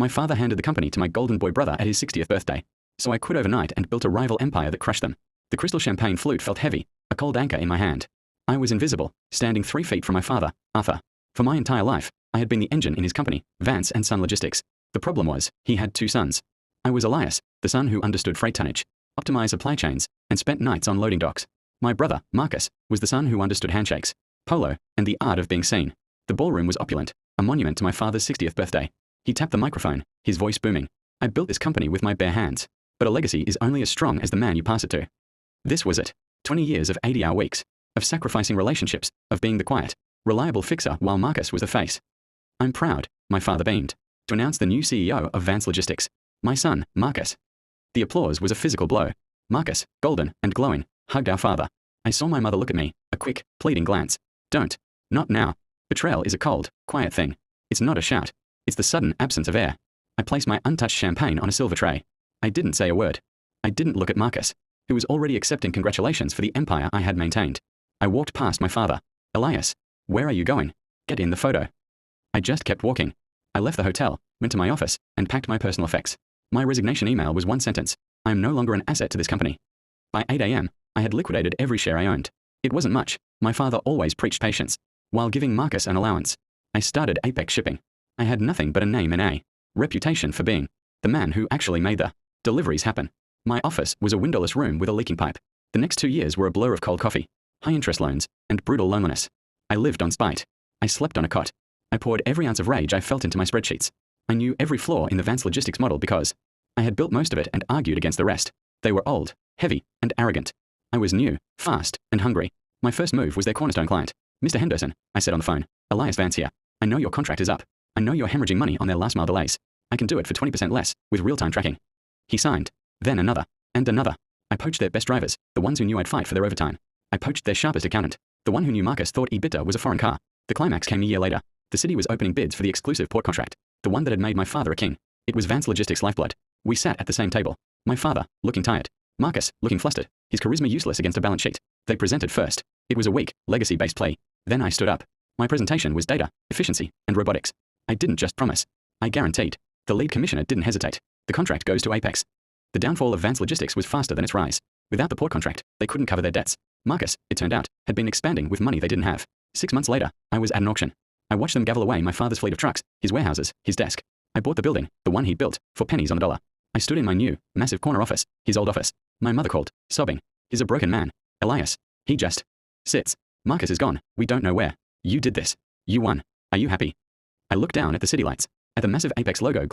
My father handed the company to my golden boy brother at his 60th birthday. So I quit overnight and built a rival empire that crushed them. The crystal champagne flute felt heavy, a cold anchor in my hand. I was invisible, standing 3 feet from my father, Arthur. For my entire life, I had been the engine in his company, Vance and Son Logistics. The problem was, he had 2 sons. I was Elias, the son who understood freight tonnage, optimized supply chains, and spent nights on loading docks. My brother, Marcus, was the son who understood handshakes, polo, and the art of being seen. The ballroom was opulent, a monument to my father's 60th birthday. He tapped the microphone, his voice booming. I built this company with my bare hands. But a legacy is only as strong as the man you pass it to. This was it. 20 years of 80-hour weeks, of sacrificing relationships, of being the quiet, reliable fixer while Marcus was the face. I'm proud, my father beamed, to announce the new CEO of Vance Logistics, my son, Marcus. The applause was a physical blow. Marcus, golden and glowing, hugged our father. I saw my mother look at me, a quick, pleading glance. Don't. Not now. Betrayal is a cold, quiet thing. It's not a shout. It's the sudden absence of air. I placed my untouched champagne on a silver tray. I didn't say a word. I didn't look at Marcus, who was already accepting congratulations for the empire I had maintained. I walked past my father. Elias, where are you going? Get in the photo. I just kept walking. I left the hotel, went to my office, and packed my personal effects. My resignation email was one sentence. I am no longer an asset to this company. By 8 a.m., I had liquidated every share I owned. It wasn't much. My father always preached patience, while giving Marcus an allowance. I started Apex Shipping. I had nothing but a name and a reputation for being the man who actually made the deliveries happen. My office was a windowless room with a leaking pipe. The next 2 years were a blur of cold coffee, high interest loans, and brutal loneliness. I lived on spite. I slept on a cot. I poured every ounce of rage I felt into my spreadsheets. I knew every flaw in the Vance Logistics model because I had built most of it and argued against the rest. They were old, heavy, and arrogant. I was new, fast, and hungry. My first move was their cornerstone client. Mr. Henderson, I said on the phone. Elias Vance here. I know your contract is up. I know you're hemorrhaging money on their last mile delays. I can do it for 20% less, with real-time tracking. He signed. Then another. And another. I poached their best drivers, the ones who knew I'd fight for their overtime. I poached their sharpest accountant, the one who knew Marcus thought EBITDA was a foreign car. The climax came a year later. The city was opening bids for the exclusive port contract, the one that had made my father a king. It was Vance Logistics' lifeblood. We sat at the same table. My father, looking tired. Marcus, looking flustered, his charisma useless against a balance sheet. They presented first. It was a weak, legacy-based play. Then I stood up. My presentation was data, efficiency, and robotics. I didn't just promise. I guaranteed. The lead commissioner didn't hesitate. The contract goes to Apex. The downfall of Vance Logistics was faster than its rise. Without the port contract, they couldn't cover their debts. Marcus, it turned out, had been expanding with money they didn't have. 6 months later, I was at an auction. I watched them gavel away my father's fleet of trucks, his warehouses, his desk. I bought the building, the one he'd built, for pennies on the dollar. I stood in my new, massive corner office, his old office. My mother called, sobbing. He's a broken man. Elias. He just sits. Marcus is gone. We don't know where. You did this. You won. Are you happy? I looked down at the city lights, at the massive Apex logo